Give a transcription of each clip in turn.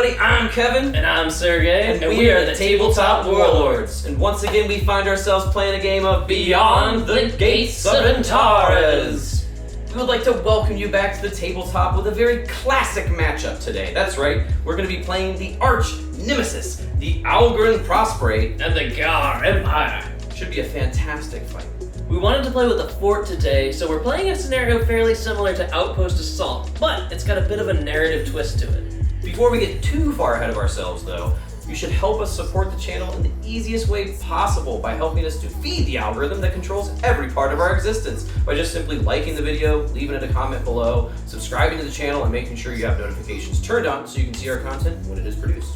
everybody, I'm Kevin. And I'm Sergey. And we are the Tabletop Warlords. And once again, we find ourselves playing a game of Beyond the Gates of Antares. We would like to welcome you back to the tabletop with a very classic matchup today. That's right, we're going to be playing the arch nemesis, the Algoryn Prosperi, and the Ghar Empire. Should be a fantastic fight. We wanted to play with a fort today, so we're playing a scenario fairly similar to Outpost Assault, but it's got a bit of a narrative twist to it. Before we get too far ahead of ourselves though, you should help us support the channel in the easiest way possible by helping us to feed the algorithm that controls every part of our existence by just simply liking the video, leaving it a comment below, subscribing to the channel, and making sure you have notifications turned on so you can see our content when it is produced.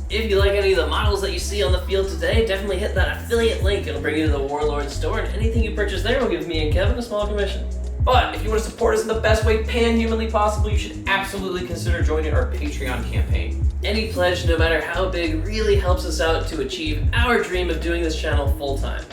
If you like any of the models that you see on the field today, definitely hit that affiliate link. It'll bring you to the Warlord store, and anything you purchase there will give me and Kevin a small commission. But if you want to support us in the best way pan-humanly possible, you should absolutely consider joining our Patreon campaign. Any pledge, no matter how big, really helps us out to achieve our dream of doing this channel full-time.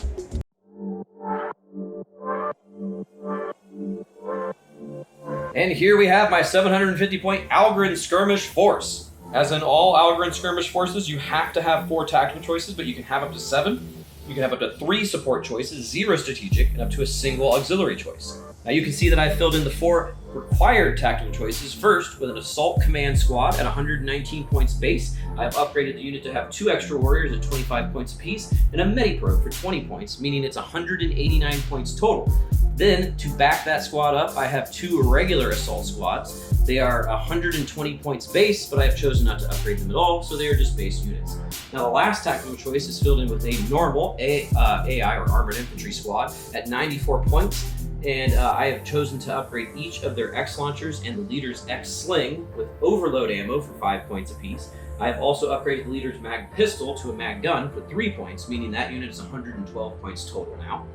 And here we have my 750-point Algoryn skirmish force. As in all Algoryn skirmish forces, you have to have 4 tactical choices, but you can have up to 7. You can have up to 3 support choices, 0 strategic, and up to a single auxiliary choice. Now you can see that I filled in the 4 required tactical choices first with an assault command squad at 119 points base. I have upgraded the unit to have 2 extra warriors at 25 points apiece, and a Mediprobe for 20 points, meaning it's 189 points total. Then, to back that squad up, I have 2 regular assault squads. They are 120 points base, but I have chosen not to upgrade them at all, so they are just base units. Now, the last tactical choice is filled in with a normal AI or armored infantry squad at 94 points, and I have chosen to upgrade each of their X launchers and the leader's X sling with overload ammo for 5 points apiece. I have also upgraded the leader's mag pistol to a mag gun for 3 points, meaning that unit is 112 points total now.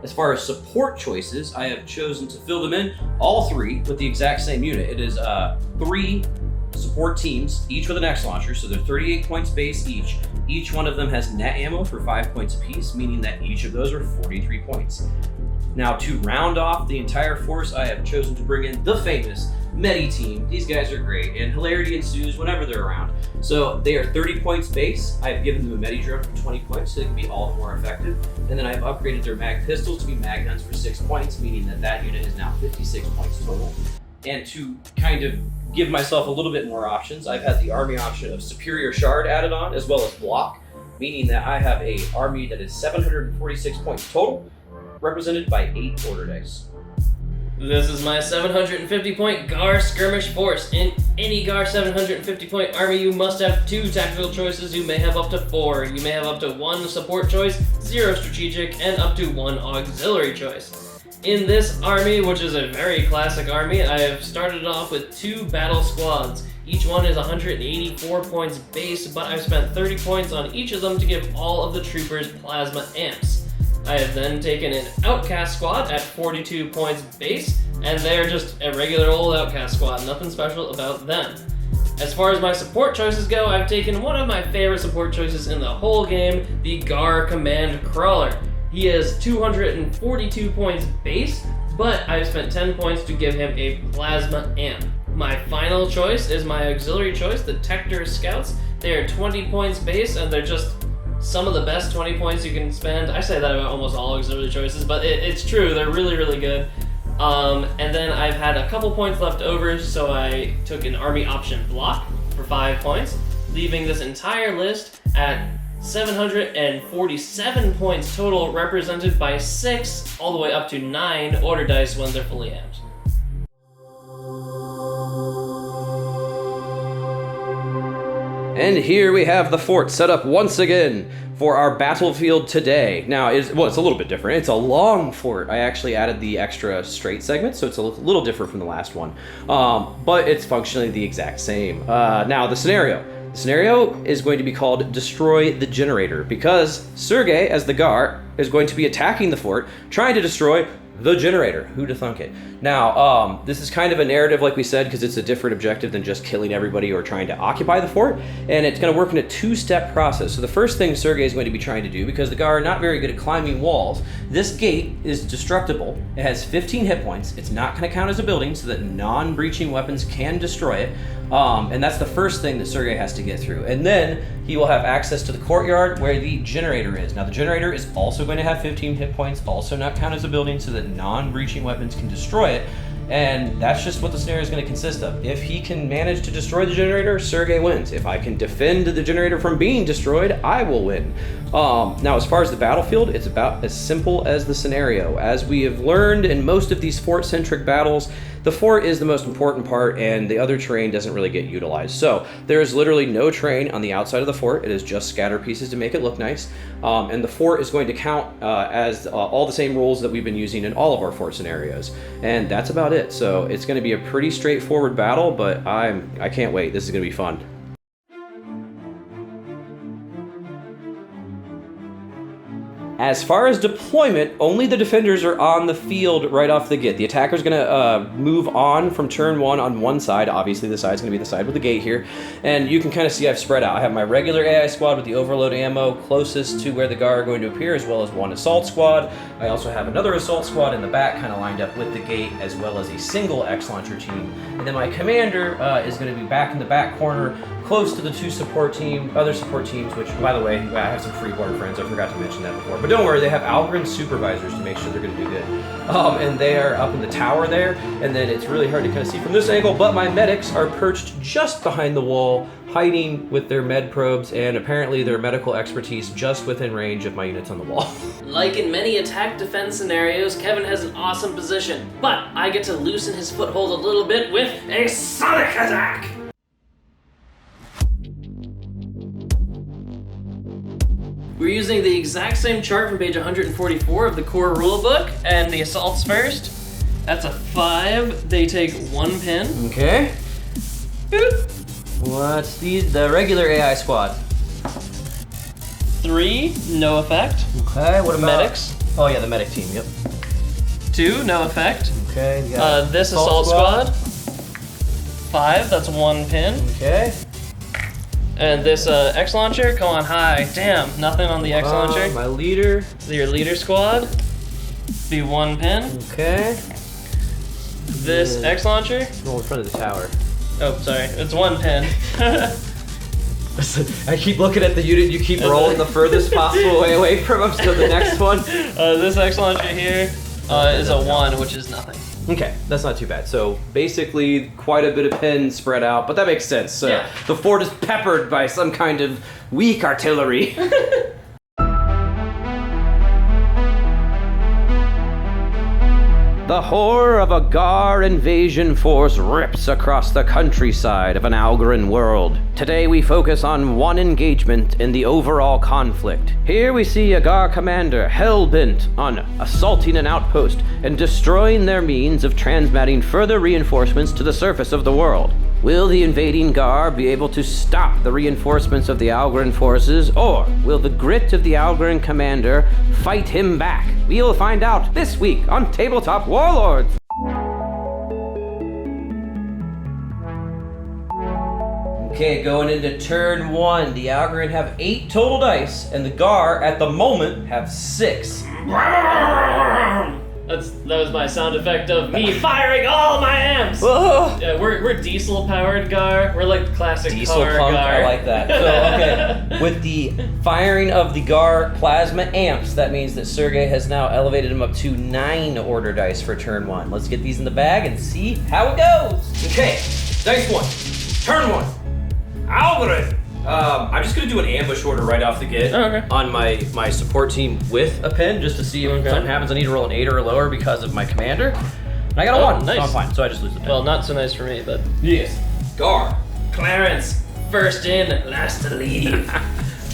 As far as support choices, I have chosen to fill them in, all 3, with the exact same unit. It is 3 support teams, each with an X launcher, so they're 38 points base each. Each one of them has net ammo for 5 points apiece, meaning that each of those are 43 points. Now, to round off the entire force, I have chosen to bring in the famous Medi team. These guys are great, and hilarity ensues whenever they're around. So they are 30 points base. I have given them a Medi drone for 20 points, so they can be all more effective. And then I've upgraded their mag pistols to be mag guns for 6 points, meaning that that unit is now 56 points total. And to kind of give myself a little bit more options, I've had the army option of Superior Shard added on, as well as Block, meaning that I have a army that is 746 points total, represented by 8 order dice. This is my 750-point Ghar skirmish force. In any Ghar 750-point army, you must have 2 tactical choices. You may have up to 4. You may have up to 1 support choice, 0 strategic, and up to 1 auxiliary choice. In this army, which is a very classic army, I have started off with 2 battle squads. Each one is 184 points base, but I've spent 30 points on each of them to give all of the troopers plasma amps. I have then taken an Outcast squad at 42 points base, and they're just a regular old Outcast squad, nothing special about them. As far as my support choices go, I've taken one of my favorite support choices in the whole game, the Ghar Command Crawler. He is 242 points base, but I've spent 10 points to give him a plasma amp. My final choice is my auxiliary choice, the Tector Scouts. They are 20 points base, and they're just some of the best 20 points you can spend. I say that about almost all auxiliary choices, but it's true, they're really, really good. And then I've had a couple points left over, so I took an army option Block for 5 points, leaving this entire list at 747 points total, represented by 6 all the way up to 9 order dice when they're fully amped. And here we have the fort set up once again for our battlefield today. Now, it's a little bit different. It's a long fort. I actually added the extra straight segment, so it's a little different from the last one. But it's functionally the exact same. Now, the scenario. The scenario is going to be called Destroy the Generator, because Sergey, as the Ghar, is going to be attacking the fort, trying to destroy the generator. Who'da thunk it? Now, this is kind of a narrative, like we said, because it's a different objective than just killing everybody or trying to occupy the fort, and it's going to work in a two-step process. So the first thing Sergei is going to be trying to do, because the Ghar are not very good at climbing walls, this gate is destructible. It has 15 hit points. It's not going to count as a building, so that non-breaching weapons can destroy it. And that's the first thing that Sergei has to get through. And then he will have access to the courtyard where the generator is. Now the generator is also going to have 15 hit points, also not count as a building, so that non-breaching weapons can destroy it. And that's just what the scenario is going to consist of. If he can manage to destroy the generator, Sergei wins. If I can defend the generator from being destroyed, I will win. Now, as far as the battlefield, it's about as simple as the scenario. As we have learned in most of these fort-centric battles, the fort is the most important part, and the other terrain doesn't really get utilized. So there is literally no terrain on the outside of the fort. It is just scatter pieces to make it look nice. And the fort is going to count as all the same rules that we've been using in all of our fort scenarios. And that's about it. So it's going to be a pretty straightforward battle, but I can't wait. This is going to be fun. As far as deployment, only the defenders are on the field right off the get. The attacker's gonna move on from turn one on one side. Obviously, the side's gonna be the side with the gate here. And you can kind of see I've spread out. I have my regular AI squad with the overload ammo closest to where the Ghar are going to appear, as well as one assault squad. I also have another assault squad in the back, kind of lined up with the gate, as well as a single X-Launcher team. And then my commander is gonna be back in the back corner, close to the other support teams, which, by the way, I have some free border friends. I forgot to mention that before. But don't worry, they have Algoryn supervisors to make sure they're going to do good. And they are up in the tower there, and then it's really hard to kind of see from this angle, but my medics are perched just behind the wall, hiding with their med probes and apparently their medical expertise just within range of my units on the wall. Like in many attack defense scenarios, Kevin has an awesome position, but I get to loosen his foothold a little bit with a sonic attack! We're using the exact same chart from page 144 of the core rulebook, and the assaults first. That's a 5. They take 1 pin. Okay. What's the regular AI squad? 3, no effect. Okay, what about medics? Oh yeah, the medic team, yep. 2, no effect. Okay, you got this assault squad. 5, that's 1 pin. Okay. And this X-Launcher, come on high. Damn, nothing on the X-Launcher. My leader. So your leader squad, be 1 pin. Okay. This X-Launcher. Roll in front of the tower. Oh, sorry, it's 1 pin. I keep looking at the unit, you keep rolling the furthest possible way away from them, so the next one. This X-Launcher here is a 1, which is nothing. Okay, that's not too bad. So basically, quite a bit of pins spread out, but that makes sense. Yeah. The fort is peppered by some kind of weak artillery. The horror of a Ghar invasion force rips across the countryside of an Algoryn world. Today we focus on one engagement in the overall conflict. Here we see a Ghar commander hell-bent on assaulting an outpost and destroying their means of transmitting further reinforcements to the surface of the world. Will the invading Ghar be able to stop the reinforcements of the Algoryn forces, or will the grit of the Algoryn commander fight him back? We'll find out this week on Tabletop Warlords! Okay, going into turn 1, the Algoryn have 8 total dice, and the Ghar, at the moment, have 6. That was my sound effect of me firing all my amps! Yeah, we're diesel powered Ghar. We're like classic Diesel car punk, Ghar. I like that. So, okay, with the firing of the Ghar plasma amps, that means that Sergei has now elevated him up to 9 order dice for turn 1. Let's get these in the bag and see how it goes. Okay, dice 1, turn 1, Algoryn. I'm just gonna do an ambush order right off the get on my support team with a pin, just to see if something happens. I need to roll an 8 or lower because of my commander. And I got a 1, nice. so I'm fine. So I just lose the pin. Well, not so nice for me, but yes. Ghar. Clarence, first in, last to leave.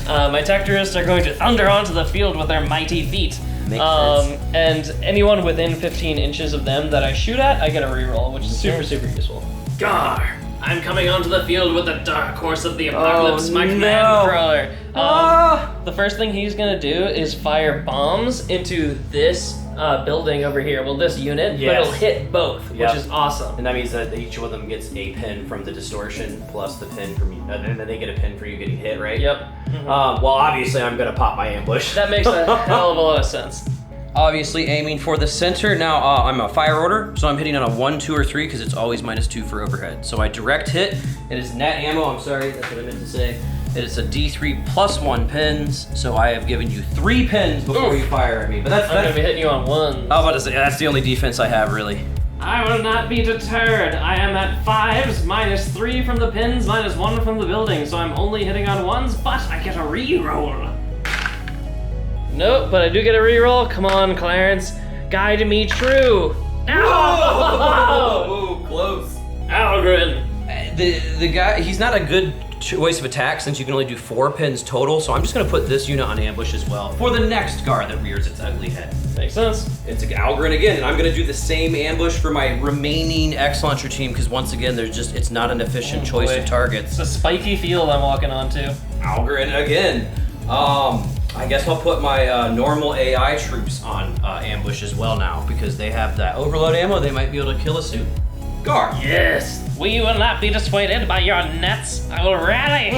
My Tactorists are going to thunder onto the field with their mighty feet. Makes sense. And anyone within 15 inches of them that I shoot at, I get a reroll, which is super, super useful. Ghar, I'm coming onto the field with the dark horse of the apocalypse, my command crawler. The first thing he's gonna do is fire bombs into this building over here. Well, this unit, but Yes. it'll hit both, Yep. which is awesome. And that means that each one of them gets a pin from the distortion plus the pin from you. And then they get a pin for you getting hit, right? Yep. Well, obviously, I'm going to pop my ambush. That makes a hell of a lot of sense. Obviously aiming for the center. Now I'm a fire order, so I'm hitting on a 1, 2, or 3 because it's always -2 for overhead. So I direct hit. It is net ammo. I'm sorry, that's what I meant to say. It is a D3 plus 1 pins. So I have given you 3 pins before Oof. you fire at me. But I'm gonna be hitting you on 1. I was about to say, that's the only defense I have, really. I will not be deterred. I am at 5s, -3 from the pins, -1 from the building, so I'm only hitting on 1s, but I get a reroll. Nope, but I do get a reroll. Come on, Clarence. Guide me true. Whoa, close. Algoryn. The guy, he's not a good choice of attack since you can only do 4 pins total, so I'm just gonna put this unit on ambush as well for the next Ghar that rears its ugly head. Makes sense. It's Algoryn again, and I'm gonna do the same ambush for my remaining X-Launcher team because once again, it's not an efficient choice boy. of targets. It's a spiky field I'm walking onto. Algoryn again. I guess I'll put my normal AI troops on ambush as well now because they have that overload ammo. They might be able to kill us soon. Ghar. Yes, we will not be dissuaded by your nets. I will rally.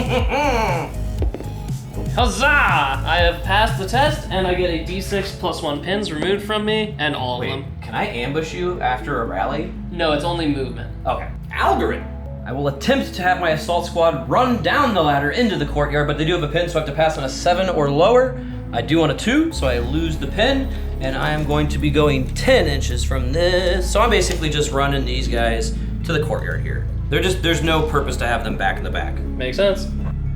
Huzzah! I have passed the test, and I get a D6 plus 1 pins removed from me, and all Wait, of them. can I ambush you after a rally? No, it's only movement. Okay. Algoryn. I will attempt to have my assault squad run down the ladder into the courtyard, but they do have a pin, so I have to pass on a 7 or lower. I do on a 2, so I lose the pin, and I am going to be going 10 inches from this. So I'm basically just running these guys to the courtyard here. There's no purpose to have them back in the back. Makes sense.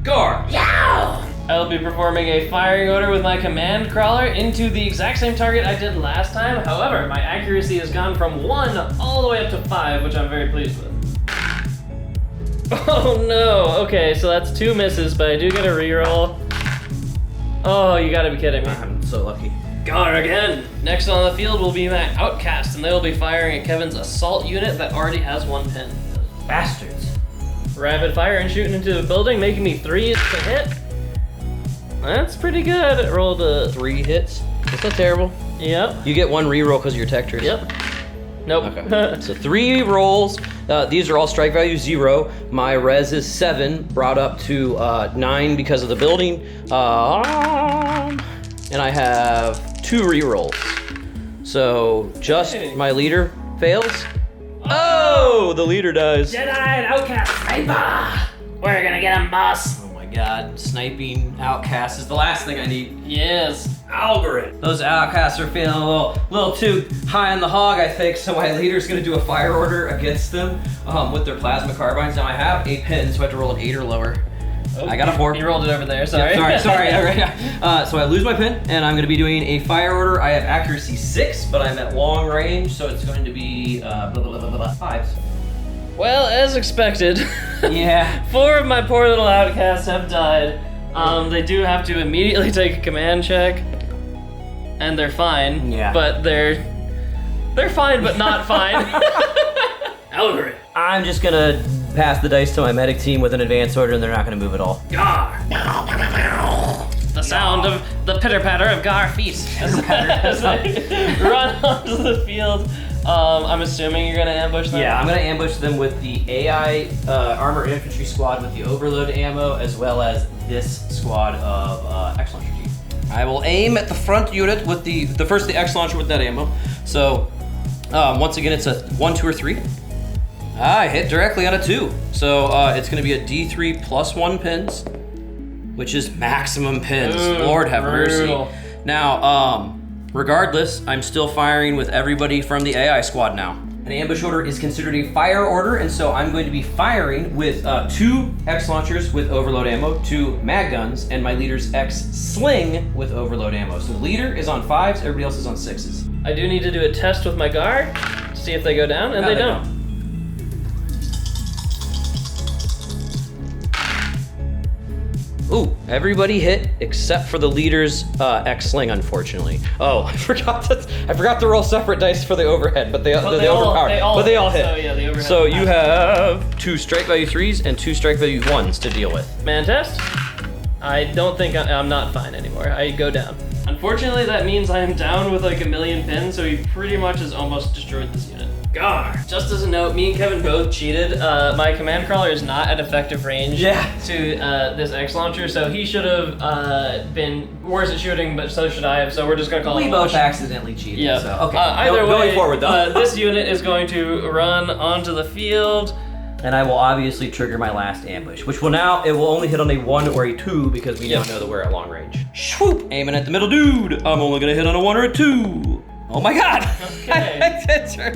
Ghar. Yeah! I'll be performing a firing order with my command crawler into the exact same target I did last time. However, my accuracy has gone from 1 all the way up to 5, which I'm very pleased with. Oh no! Okay, so that's 2 misses, but I do get a reroll. Oh, you gotta be kidding me. I'm so lucky. Ghar again! Next on the field will be my outcast, and they will be firing at Kevin's assault unit that already has 1 pin. Bastards. Rapid fire and shooting into the building, making me 3 to hit. That's pretty good. It rolled a 3 hits. That's not terrible. Yep. You get 1 reroll because of your tectors. Yep. Nope. Okay. So 3 rolls. These are all strike value 0. My res is 7, brought up to 9 because of the building. And I have 2 rerolls. So just my leader fails. Oh, the leader dies. Jedi and outcast sniper! We're gonna get him, boss. Oh my god, sniping outcasts is the last thing I need. Yes. Algoryn. Those outcasts are feeling a little too high on the hog, I think, so my leader's gonna do a fire order against them with their plasma carbines. Now I have a pin, so I have to roll an 8 or lower. Oh, I got a 4. You rolled it over there, sorry. Yeah, sorry. All right. So I lose my pin, and I'm gonna be doing a fire order. I have accuracy 6, but I'm at long range, so it's going to be 5s. Well, as expected, Yeah. 4 of my poor little outcasts have died. They do have to immediately take a command check, and they're fine. Yeah. But they're fine, but not fine. Algoryn. I'm just gonna pass the dice to my medic team with an advance order, and they're not gonna move at all. Ghar. The sound of the pitter-patter of Ghar feet as I run onto the field. I'm assuming you're gonna ambush them? Yeah, I'm gonna ambush them with the AI armor infantry squad with the overload ammo, as well as this squad of X-Launcher team. I will aim at the front unit with the X-Launcher with that ammo. So, once again, it's a 1, 2, or 3. I hit directly on a 2. So, it's gonna be a D3 plus 1 pins, which is maximum pins. Ooh, Lord have brutal. mercy. Now, regardless, I'm still firing with everybody from the AI squad now. An ambush order is considered a fire order, and so I'm going to be firing with 2 X-Launchers with overload ammo, 2 mag guns, and my leader's X-Sling with overload ammo. So the leader is on 5s, everybody else is on 6s. I do need to do a test with my Ghar to see if they go down, and No, they they don't. Ooh, everybody hit except for the leader's X-Sling, unfortunately. Oh, I forgot to roll separate dice for the overhead, but they're overpowered. They all hit. So yeah, the overhead. So you have 2 strike value 3s and 2 strike value 1s to deal with. Man test. I don't think I'm not fine anymore. I go down. Unfortunately, that means I am down with like a million pins, so he pretty much has almost destroyed this unit. Gar! Just as a note, me and Kevin both cheated. My command crawler is not at effective range to this X launcher, so he should have been worse at shooting, but so should I have, so we're just gonna call it We both accidentally cheated. Yeah. So. Okay. Either way, going forward, though. this unit is going to run onto the field. And I will obviously trigger my last ambush, which will now, it will only hit on a 1 or a 2 because we now know that we're at long range. Swoop! Aiming at the middle dude. I'm only gonna hit on a 1 or a 2. Oh my god! Okay.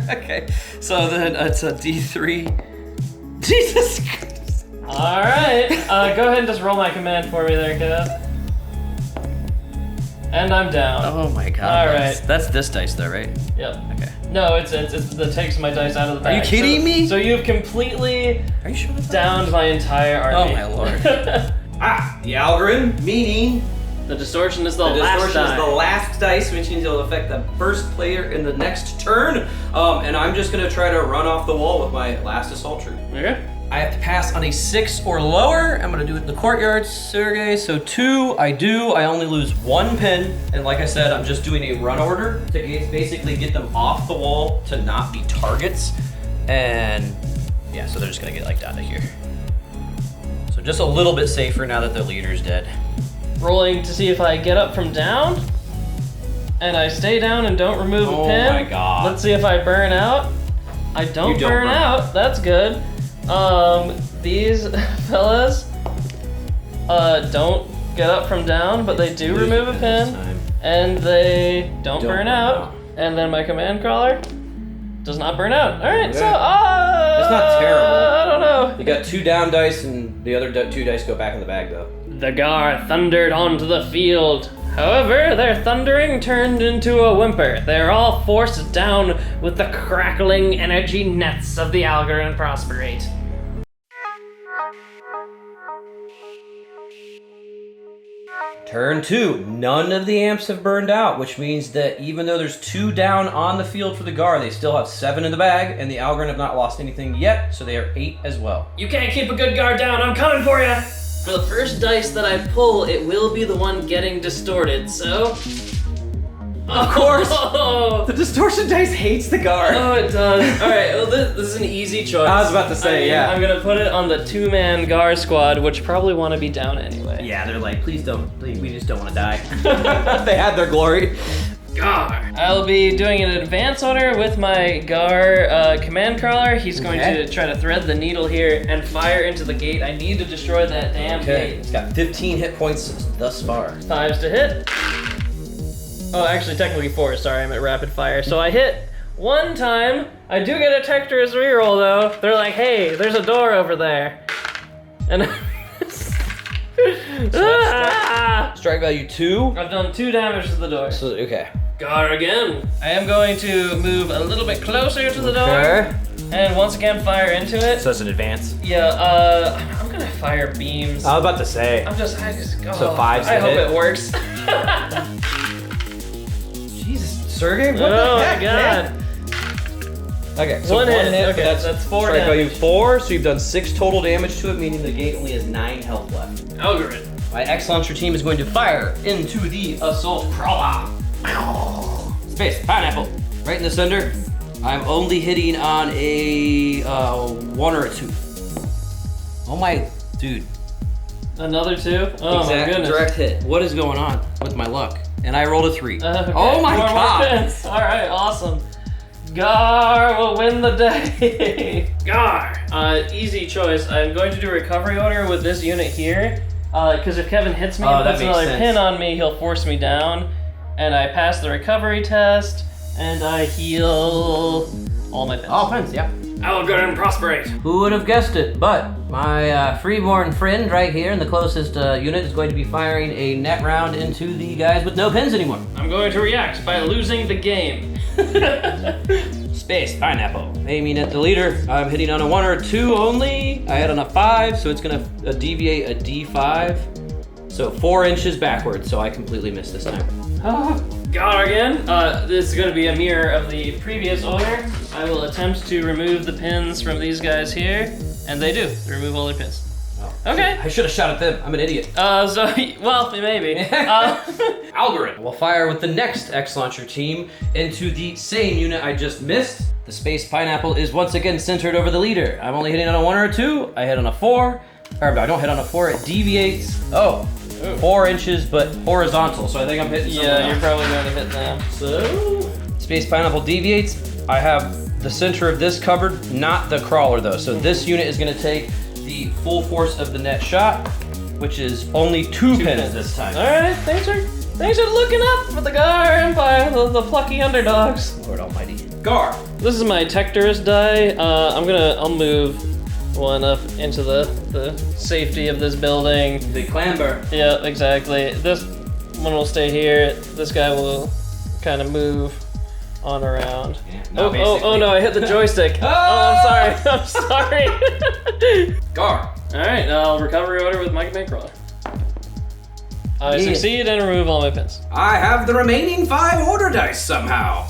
Okay. So then it's a D3. Jesus Christ. Alright, go ahead and just roll my command for me there, Kev. And I'm down. Oh my god. All right. That's this dice though, right? Yep. Okay. No, it's that takes my dice out of the bag. Are you kidding me? So you've completely Are you sure that's downed my entire army. Oh my lord. The Algoryn, meaning The distortion is the, the last distortion die. is the last dice, which means it'll affect the first player in the next turn. And I'm just gonna try to run off the wall with my last assault troop. Okay. I have to pass on a 6 or lower. I'm gonna do it in the courtyard, Sergey. So 2, I do. I only lose 1 pin. And like I said, I'm just doing a run order to basically get them off the wall to not be targets. And yeah, so they're just gonna get like out of here. So just a little bit safer now that their leader's dead. Rolling to see if I get up from down. And I stay down and don't remove a pin. Oh my god. Let's see if I burn out. I don't, You don't burn burn out. That's good. These fellas don't get up from down, but they do Lose remove a this pin, time. and they don't burn out. And then my command crawler does not burn out. All right, so That's not terrible. I don't know. You got 2 down dice, and the other 2 dice go back in the bag, though. The Ghar thundered onto the field. However, their thundering turned into a whimper. They're all forced down with the crackling energy nets of the Algoryn Prosperate. Turn 2, none of the amps have burned out, which means that even though there's 2 down on the field for the Ghar, they still have 7 in the bag, and the Algoryn have not lost anything yet, so they are 8 as well. You can't keep a good Ghar down, I'm coming for you! For the first dice that I pull, it will be the one getting distorted, so... Of course! Oh, The distortion dice hates the Ghar. oh it does. Alright, well this is an easy choice. I was about to say, yeah. I'm gonna put it on the 2-man Ghar squad, which probably want to be down anyway. Yeah, they're like, please, we just don't want to die. They had their glory. Ghar. I'll be doing an advance order with my Ghar command crawler. He's going to try to thread the needle here and fire into the gate. I need to destroy that damn gate. It's got 15 hit points thus far. 5s to hit. Oh, actually, technically 4. Sorry, I'm at rapid fire. So I hit 1 time. I do get a Tector's reroll though. They're like, hey, there's a door over there. And Strike value 2. I've done 2 damage to the door. So, okay. Ghar again. I am going to move a little bit closer to the door. Okay. And once again, fire into it. So it's an advance. Yeah, I'm gonna fire beams. I was about to say. I just, oh, So 5s to I hope hit? it works. Jesus, Sergey, what Oh the my heck, god. man? Okay, so One hit. but Okay, that's 4 strike value damage. 4, so you've done 6 total damage to it, meaning the gate only has 9 health left. Algoryn. My X-Launcher team is going to fire into the Assault Crawler. Space, pineapple. Right in the center. I'm only hitting on a 1 or a 2. Oh my, dude. Another 2? Oh my goodness. direct hit. What is going on with my luck? And I rolled a 3. Okay, Oh my 4 more god. pins. All right, awesome. Ghar will win the day. Ghar. Easy choice. I'm going to do a recovery order with this unit here. Because if Kevin hits me Oh, and that puts makes another sense. pin on me, he'll force me down. And I pass the recovery test, and I heal all my pins. All pins, yeah. Algoryn Prosperate. Who would have guessed it? But my freeborn friend right here in the closest unit is going to be firing a net round into the guys with no pins anymore. I'm going to react by losing the game. Space, pineapple. Aiming at the leader. I'm hitting on a 1 or a 2 only. I had on a 5, so it's gonna deviate a D5. So 4 inches backwards, so I completely missed this time. Ghar again. This is going to be a mirror of the previous order. I will attempt to remove the pins from these guys here, and they do. They remove all their pins. Okay. I should have shot at them. I'm an idiot. So, well, maybe. Algoryn will fire with the next X-Launcher team into the same unit I just missed. The Space Pineapple is once again centered over the leader. I'm only hitting on a 1 or a 2. I hit on a 4. Or I don't hit on a 4, it deviates. Oh, 4 inches, but horizontal. So I think I'm hitting something Yeah, you're else. probably going to hit them. So, Space Pineapple deviates. I have the center of this covered, not the crawler though. So this unit is gonna take the full force of the net shot, which is only 2 pins this time. all right, thanks for looking up for the Ghar Empire, the plucky underdogs. Lord almighty. Ghar. This is my Tectorus die. I'll move one up into the safety of this building. The clamber. Yeah, exactly. This one will stay here. This guy will kind of move on around. Yeah, Oh no, I hit the joystick. Ah! I'm sorry. Ghar. Alright, I'll recovery order with my command crawler. I succeed and remove all my pins. I have the remaining 5 order dice somehow.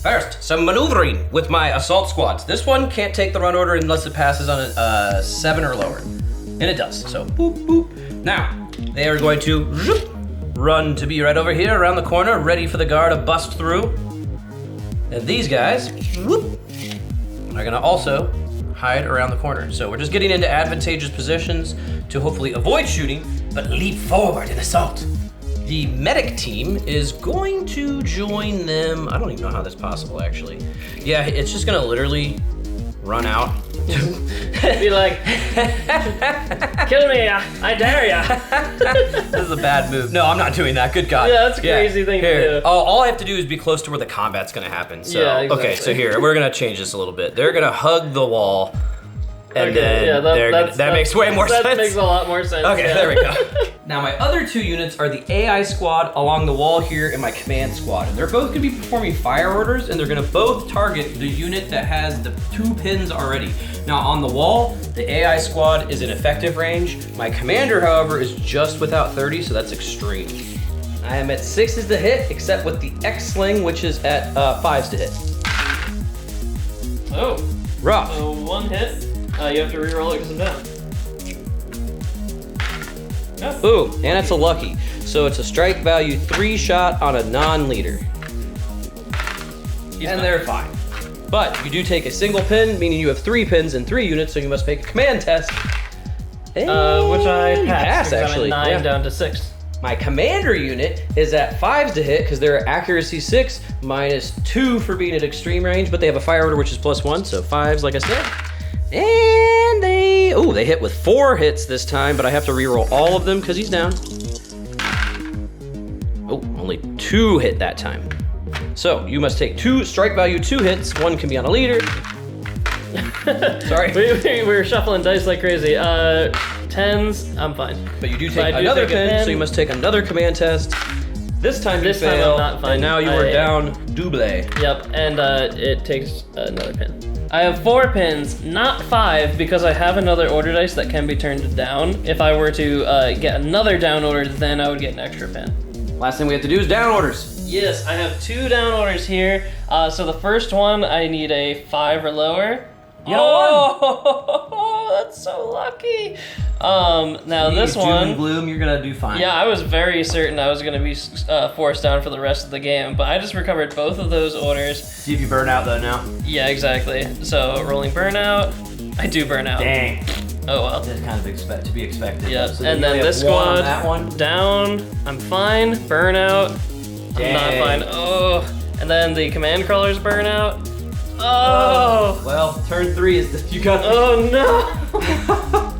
First, some maneuvering with my assault squads. This one can't take the run order unless it passes on a 7 or lower. And it does, so boop, boop. Now, they are going to zoop, run to be right over here around the corner, ready for the Ghar to bust through. And these guys whoop, are gonna also hide around the corner. So we're just getting into advantageous positions to hopefully avoid shooting, but leap forward in assault. The medic team is going to join them. I don't even know how that's possible, actually. Yeah, it's just gonna literally run out. Be like, kill me, I dare ya. This is a bad move. No, I'm not doing that. Good God. Yeah, that's a crazy thing to do. All I have to do is be close to where the combat's gonna happen. So, Yeah, exactly. Okay, so here, we're gonna change this a little bit. They're gonna hug the wall, and then that makes way more sense. That makes a lot more sense. Okay, yeah. there we go. Now my other 2 units are the AI squad along the wall here and my command squad. And they're both gonna be performing fire orders and they're gonna both target the unit that has the 2 pins already. Now on the wall, the AI squad is in effective range. My commander, however, is just without 30, so that's extreme. I am at 6s to hit, except with the X-Sling, which is at 5s to hit. Oh, Rough. so 1 hit. You have to reroll it because I'm down. Oh. Ooh, and it's a lucky. So it's a strike value 3 shot on a non-leader. And they're fine. But you do take a single pin, meaning you have 3 pins and 3 units, so you must make a command test. Which I And you passed. Because actually. I'm at 9 yeah. down to 6. My commander unit is at 5s to hit because they're at accuracy 6, -2 for being at extreme range, but they have a fire order which is +1, so 5s, like I said. And they hit with 4 hits this time, but I have to reroll all of them because he's down. Oh, only 2 hit that time. So you must take 2 strike value 2 hits. 1 can be on a leader. Sorry. we were shuffling dice like crazy. 10s, I'm fine. But you do But I take do another take a pin, pin. so you must take another command test. This time you This time fail, I'm not fine. and now you are I- down double. Yep, and it takes another pin. I have 4 pins, not 5, because I have another order dice that can be turned down. If I were to get another down order, then I would get an extra pin. Last thing we have to do is down orders. Yes, I have 2 down orders here. So the first one, I need a 5 or lower. You got Oh, that's so lucky. Now this Doom one. and gloom, you're gonna do fine. Yeah, I was very certain I was going to be forced down for the rest of the game, but I just recovered both of those orders. See if you burn out though now. Yeah, exactly. So rolling burnout, I do burn out. Dang. Oh well. That's kind of to be expected. Yeah, So and you then only this have 1 on squad that one. down. I'm fine. Burnout. I'm not Dang. fine. Oh, and then the command crawlers burnout. Oh. Well, turn 3 is the you got. Oh no.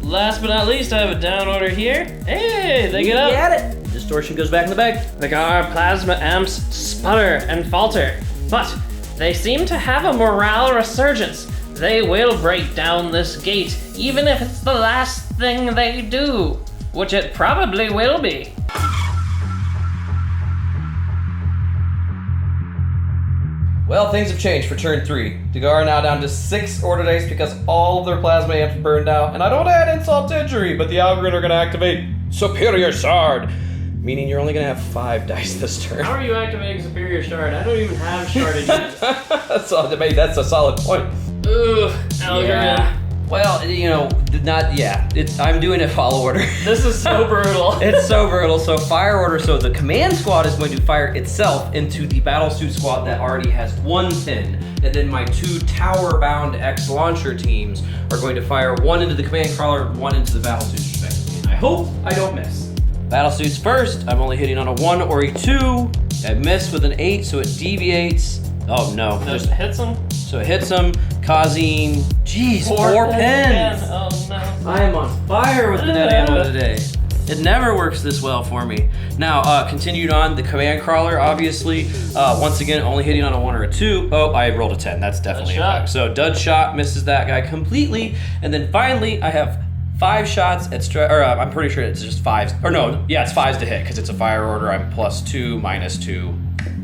Last but not least, I have a down order here. Hey, they get up. Get it. Distortion goes back in the bag. The Ghar plasma amps sputter and falter, but they seem to have a morale resurgence. They will break down this gate, even if it's the last thing they do, which it probably will be. Well, things have changed for turn 3. The Ghar are now down to 6 order dice because all of their plasma amps burned out. And I don't add insult to injury, but the Algoryn are going to activate Superior Shard, meaning you're only going to have 5 dice this turn. How are you activating Superior Shard? I don't even have sharded units. That's a solid point. Ooh, Algoryn. Yeah. Well, I'm doing a follow order. This is so brutal. It's so brutal. So fire order. So the command squad is going to fire itself into the battle suit squad that already has 1 pin, and then my 2 tower-bound X launcher teams are going to fire 1 into the command crawler, 1 into the battle suits respectively. And I hope I don't miss. Battle suits first. I'm only hitting on a 1 or a 2. I miss with an 8, so it deviates. Oh no! Just hits him. So it hits him, causing, geez, 4 pins. Oh no. I am on fire with the net ammo today. It never works this well for me. Now, continued on, the command crawler, obviously, once again, only hitting on a 1 or a 2. Oh, I rolled a 10. That's definitely a fact. So dud shot misses that guy completely. And then finally, I have 5 shots at I'm pretty sure it's just 5s. Or no, yeah, it's 5s to hit because it's a fire order. I'm +2, -2.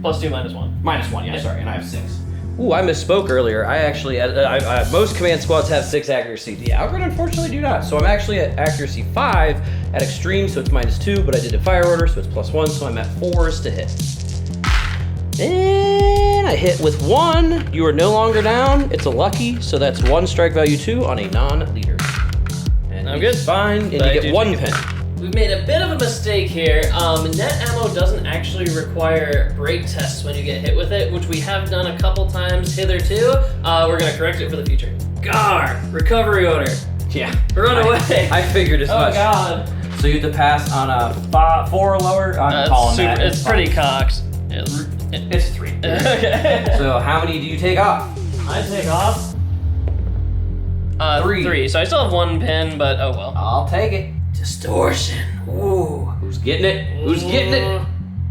+2, -1. -1, yeah, sorry, and I have 6. Ooh, I misspoke earlier. I actually, most command squads have 6 accuracy. The Algoryn unfortunately do not. So I'm actually at accuracy 5 at extreme, so it's -2, but I did a fire order, so it's +1, so I'm at 4s to hit. And I hit with 1. You are no longer down. It's a lucky, so that's 1 strike value 2 on a non-leader. And I'm he's good. fine, and But you I get do 1 take pin. We've made a bit of a mistake here. Net ammo doesn't actually require break tests when you get hit with it, which we have done a couple times hitherto. We're gonna correct it for the future. Ghar, recovery order. Yeah. Run away. I figured as much. Oh god. So you have to pass on a 4 or lower? I'm calling that. It's pretty cocked. It's 3. Okay. So how many do you take off? I take off. 3. 3. So I still have 1 pin, but oh well. I'll take it. Distortion. Ooh. Who's getting it? Who's getting it?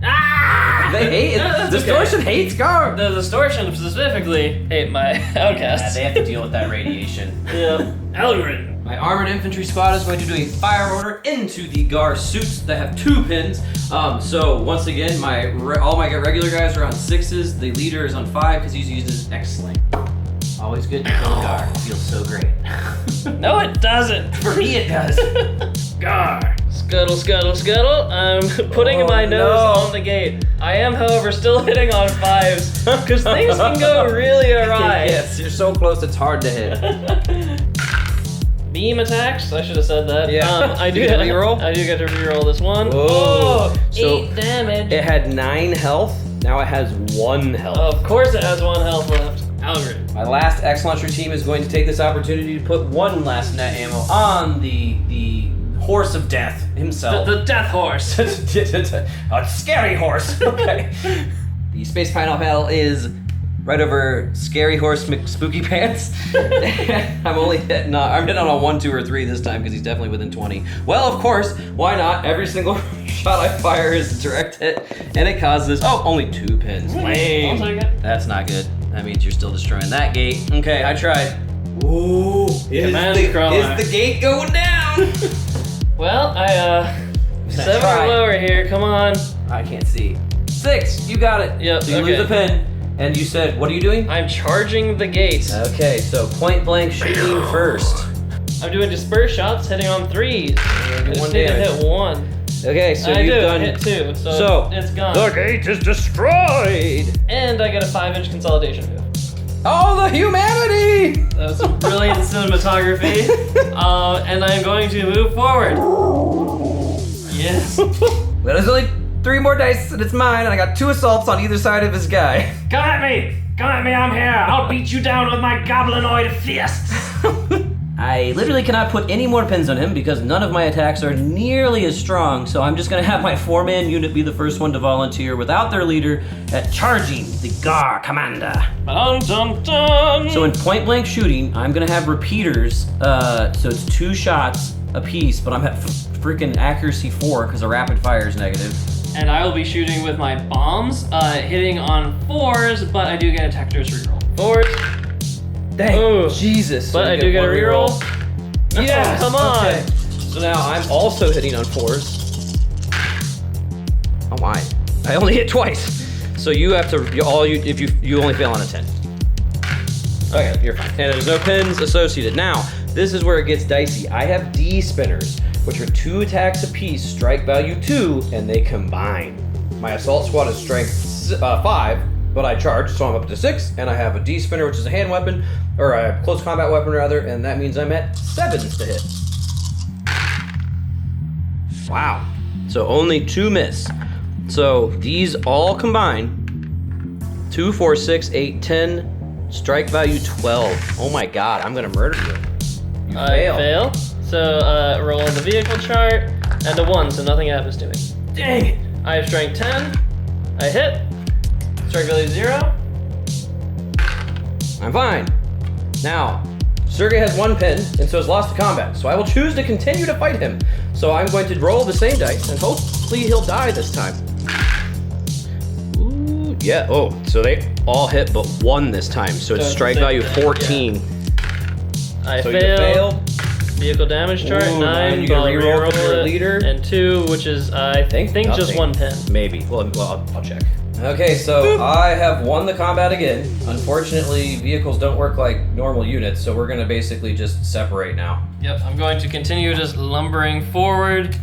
Ah! They hate it. That's Distortion okay. hates Ghar. The distortion specifically hate my outcasts. they have to deal with that radiation. Yeah. Algoryn. My armored infantry squad is going to do a fire order into the Ghar suits that have 2 pins. So once again, all my regular guys are on 6s. The leader is on 5 because he's using his X-Sling. Always good to kill Ghar. It feels so great. No, it doesn't. For me, it does. Ghar. Scuttle, scuttle, scuttle. I'm putting my nose on the gate. I am, however, still hitting on 5s because things can go really awry. Yes, you're so close, it's hard to hit. Beam attacks. I should have said that. Yeah. I do You get to reroll? I do get to reroll this one. Whoa. Oh, So 8 damage. It had 9 health. Now it has 1 health. Of course, it has 1 health left. Algoryn. My last X Launcher team is going to take this opportunity to put 1 last net ammo on the horse of death himself. The death horse. A scary horse. Okay. The Space Final Battle is right over Scary Horse McSpooky Pants. I'm hitting on a 1, 2, or 3 this time because he's definitely within 20. Well, of course, why not? Every single shot I fire is a direct hit, and it causes only 2 pins. Lame. I'll take it. That's not good. That means you're still destroying that gate. Okay, I tried. Ooh, is the gate going down? Well, I 7 try. or lower here. Come on. I can't see. 6, you got it. Yep, So you okay. lose a pin, and you said, what are you doing? I'm charging the gate. Okay, so point blank shooting first. I'm doing dispersed shots, hitting on 3s. I just 1 need to damage. hit 1. Okay, so I you've do done hit 2, so So, it's gone. the gate is destroyed. And I get a 5-inch consolidation move. Oh, the humanity! That was some brilliant cinematography. And I'm going to move forward. Yes. Well, there's only 3 more dice, and it's mine, and I got 2 assaults on either side of his guy. Come at me! Come at me, I'm here! I'll beat you down with my goblinoid fists! I literally cannot put any more pins on him because none of my attacks are nearly as strong, so I'm just gonna have my 4-man unit be the first one to volunteer without their leader at charging the Ghar commander. Dun, dun, dun. So in point blank shooting, I'm gonna have repeaters, so it's 2 shots a piece, but I'm at freaking accuracy 4 because the rapid fire is negative. And I will be shooting with my bombs, hitting on 4s, but I do get a Tactor's reroll. 4s, Dang, Oh. Jesus. but So I you do get a one reroll. Yes, come on. okay. So now I'm also hitting on 4s. Oh my! I only hit twice. So you have to if you only fail on a 10. Okay, you're fine. And there's no pins associated. Now this is where it gets dicey. I have D spinners, which are 2 attacks apiece, strike value 2, and they combine. My assault squad is strength 5, but I charge, so I'm up to 6, and I have a D spinner, which is a hand weapon, or a close combat weapon rather, and that means I'm at 7s to hit. Wow. So only 2 miss. So these all combine. 2, 4, 6, 8, 10. Strike value 12. Oh my god, I'm gonna murder you. You fail. I fail. So roll the vehicle chart and a 1, so nothing happens to me. Dang it. I have strength 10. I hit. Strike value 0. I'm fine. Now, Sergey has 1 pin, and so has lost to combat. So I will choose to continue to fight him. So I'm going to roll the same dice, and hopefully he'll die this time. Ooh, yeah. Oh, so they all hit but 1 this time. So it's So it's strike the same value thing, 14. I So you failed. failed. Vehicle damage chart, Ooh, 9. you get a I'll reroll reroll for your it, leader. And 2, which is, I think just nothing. 1 pin. Maybe. Well, I'll check. Okay, so I have won the combat again. Unfortunately, vehicles don't work like normal units, so we're gonna basically just separate now. Yep, I'm going to continue just lumbering forward.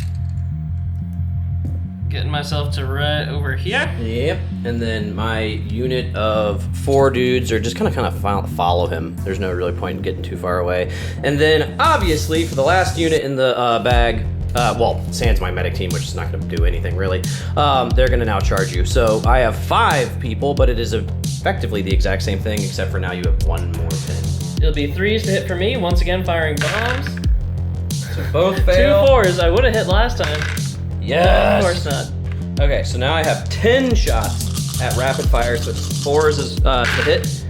Getting myself to right over here. Yep. And then my unit of 4 dudes are just kind of follow him. There's no really point in getting too far away. And then obviously for the last unit in the bag, well, sans my medic team, which is not going to do anything really. They're going to now charge you. So I have 5 people, but it is effectively the exact same thing, except for now you have 1 more pin. It'll be 3s to hit for me. Once again, firing bombs. So both 2 fail. 4s. I would have hit last time. Yes. Of course not. Okay, so now I have 10 shots at rapid fire, so it's 4s is, to hit.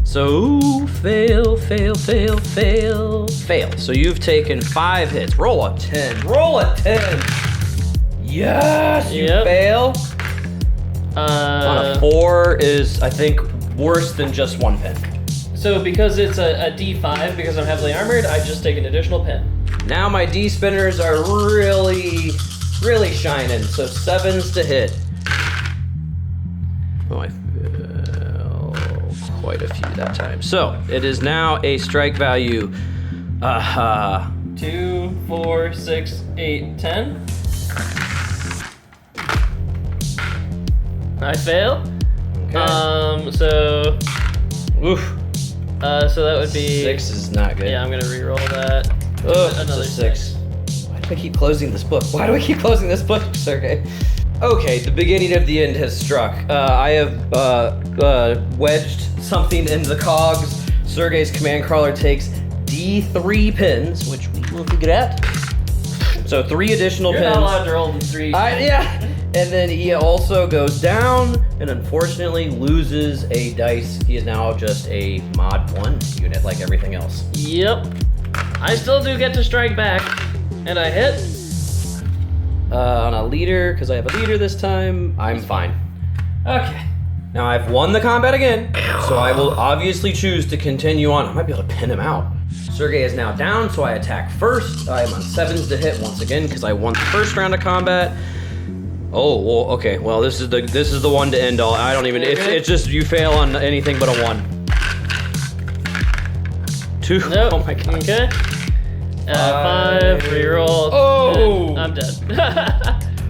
So fail, fail, fail, fail, fail. So you've taken 5 hits. Roll a 10. Roll a 10. Yes, you Yep. fail. On a 4 is, I think, worse than just 1 pin. So because it's a D5, because I'm heavily armored, I just take an additional pin. Now my D spinners are really shining. So 7s to hit. Oh, I fell quite a few that time. So it is now a strike value. 2, 4, 6, 8, 10. I fail. Okay. So Oof. so that would be 6 is not good. Yeah, I'm gonna re-roll that. Ugh, Another it's a 6. Why do I keep closing this book? Why do I keep closing this book, Sergey? Okay, the beginning of the end has struck. I have wedged something into the cogs. Sergey's command crawler takes D3 pins, which we will figure out. So 3 additional You're pins. not allowed to roll the 3. Yeah. And then he also goes down and unfortunately loses a dice. He is now just a mod 1 unit like everything else. Yep. I still do get to strike back, and I hit. On a leader, because I have a leader this time, I'm fine. Okay. Now I've won the combat again, so I will obviously choose to continue on. I might be able to pin him out. Sergey is now down, so I attack first. I'm on 7s to hit once again because I won the first round of combat. Oh, well, okay. Well, this is the one to end all. I don't even. It's just you fail on anything but a 1. 2. Nope. Oh my god. Okay. 5, reroll. Oh! and I'm dead.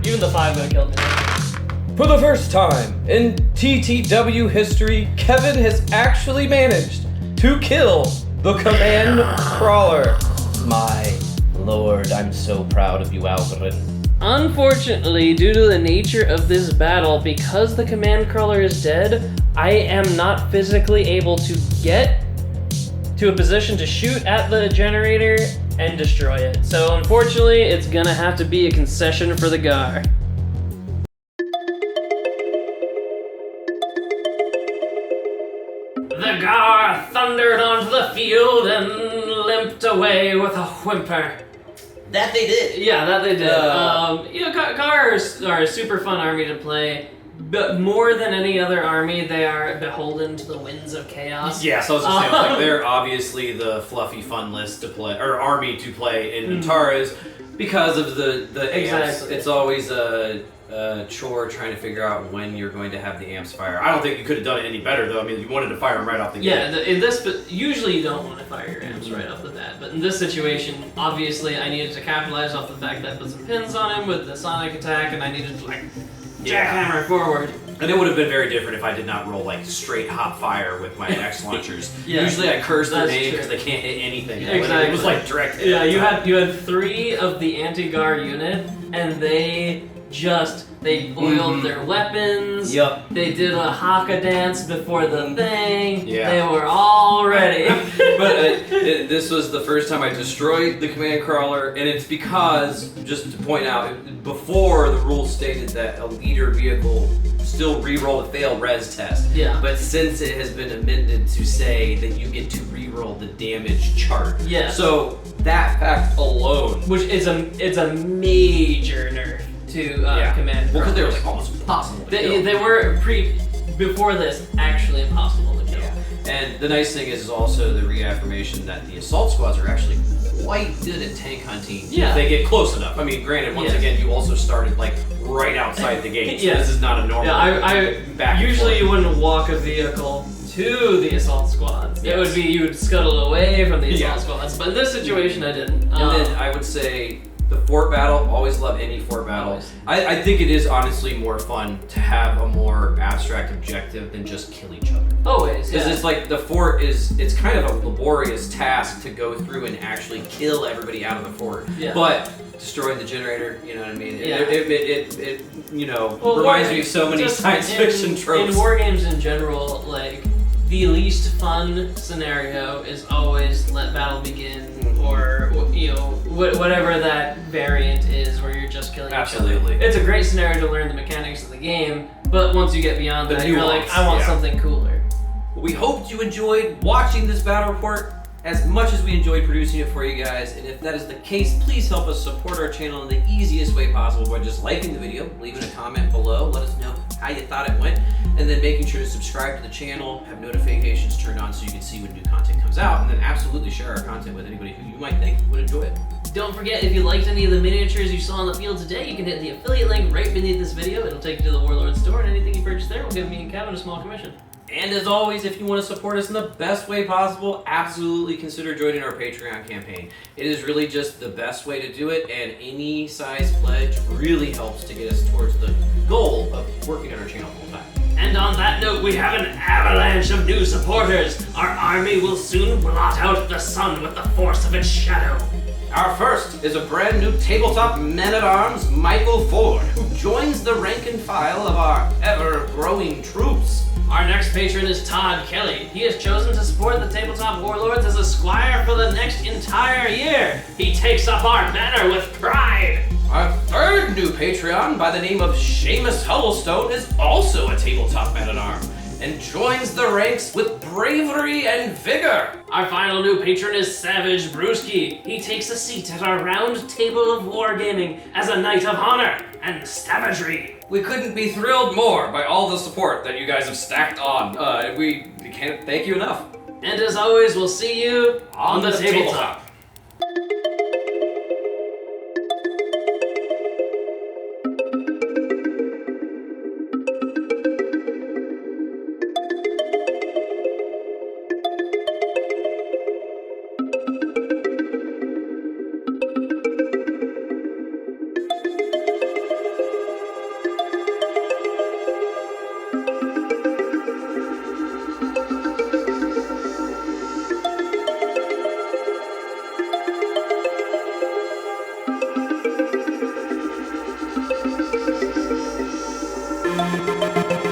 Even the 5 would have killed me. For the first time in TTW history, Kevin has actually managed to kill the command crawler. My lord, I'm so proud of you, Algoryn. Unfortunately, due to the nature of this battle, because the command crawler is dead, I am not physically able to get to a position to shoot at the generator and destroy it. So unfortunately, it's gonna have to be a concession for the Ghar. The Ghar thundered onto the field and limped away with a whimper. That they did. Yeah, that they did. Ghar are a super fun army to play, but more than any other army, they are beholden to the winds of chaos. Yeah, so I was just saying, like, they're obviously the fluffy fun list to play, or army to play in Antares because of the amps. Exactly. It's always a chore trying to figure out when you're going to have the amps fire. I don't think you could have done it any better, though. I mean, you wanted to fire them right off the Yeah, gate. but usually you don't want to fire your amps right off the bat. But in this situation, obviously, I needed to capitalize off the fact that I put some pins on him with the sonic attack, and I needed to jackhammer forward. And it would have been very different if I did not roll like straight hot fire with my X launchers. Yeah. Usually I curse their That's name true. because they can't hit anything. Exactly. It was like direct hit. Yeah, you had 3 of the anti-Ghar unit, and they oiled their weapons. Yep. They did a haka dance before the thing. Yeah. They were all ready. But this was the first time I destroyed the command crawler, and it's because, just to point out, before the rules stated that a leader vehicle still re-roll a failed res test. Yeah. But since it has been amended to say that you get to re-roll the damage chart. Yeah. So that fact alone. Which is a major nerf to command. Well, because they were crawlers. like almost impossible to kill. They were before this actually impossible to kill. Yeah. And the nice thing is also the reaffirmation that the assault squads are actually quite good at tank hunting. Yeah. If they get close enough. I mean, granted, once Yes. again, you also started like right outside the gate. So Yes. this is not a normal. Yeah, I back and usually forth. you wouldn't walk a vehicle to the assault squads. It Yes. would be you would scuttle away from the assault Yeah. squads. But in this situation, I didn't. And then I would say the fort battle. Always love any fort battle. Always. I think it is honestly more fun to have a more abstract objective than just kill each other. always, Because yeah. it's like the fort it's kind of a laborious task to go through and actually kill everybody out of the fort. Yeah. But destroying the generator, you know what I mean? Yeah. It you know, Well, reminds me of so many just science fiction tropes. In war games in general, like the least fun scenario is always let battle begin, or you know whatever that variant is where you're just killing each Absolutely. other. It's a great scenario to learn the mechanics of the game, but once you get beyond The that, you're like, nuance, I want yeah. something cooler. We hoped you enjoyed watching this battle report as much as we enjoyed producing it for you guys. And if that is the case, please help us support our channel in the easiest way possible by just liking the video, leaving a comment below, let us know how you thought it went, and then making sure to subscribe to the channel, have notifications turned on so you can see when new content comes out, and then absolutely share our content with anybody who you might think would enjoy it. Don't forget, if you liked any of the miniatures you saw on the field today, you can hit the affiliate link right beneath this video. It'll take you to the Warlord store, and anything you purchase there will give me and Kevin a small commission. And as always, if you want to support us in the best way possible, absolutely consider joining our Patreon campaign. It is really just the best way to do it, and any size pledge really helps to get us towards the goal of working on our channel full time. And on that note, we have an avalanche of new supporters. Our army will soon blot out the sun with the force of its shadow. Our first is a brand new tabletop man-at-arms, Michael Ford, who joins the rank and file of our ever-growing troops. Our next patron is Todd Kelly. He has chosen to support the Tabletop Warlords as a squire for the next entire year. He takes up our banner with pride. Our third new Patreon, by the name of Seamus Huddlestone, is also a tabletop man-at-arms and joins the ranks with bravery and vigor. Our final new patron is Savage Brewski. He takes a seat at our round table of wargaming as a knight of honor and savagery. We couldn't be thrilled more by all the support that you guys have stacked on. We can't thank you enough. And as always, we'll see you on the tabletop.